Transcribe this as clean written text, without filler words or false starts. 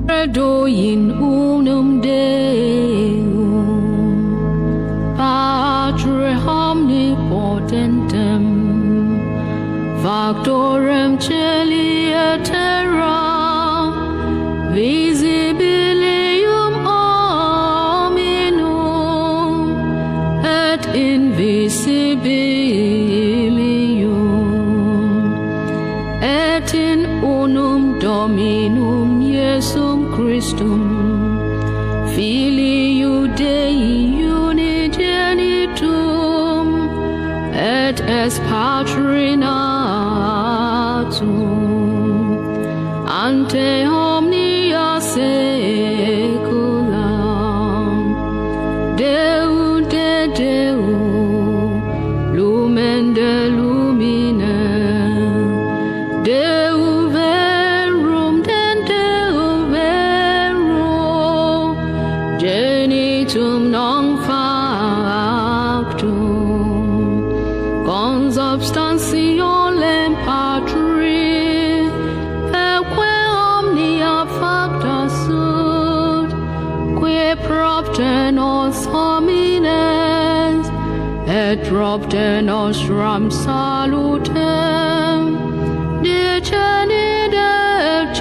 in unum Deum Patre omnipotentem Factorem Celi et terra Visibilium hominum et invisibilium et in unum Dominum Iesum Christum Filii Dei unigenitum et Espatri natum ante omnia saecula Deo de Deo lumen de lumine Deo verum genitum non factum consubstantialem Patri perque omnia facta sunt quae propter nos homines et propter nostram salutem dicenit et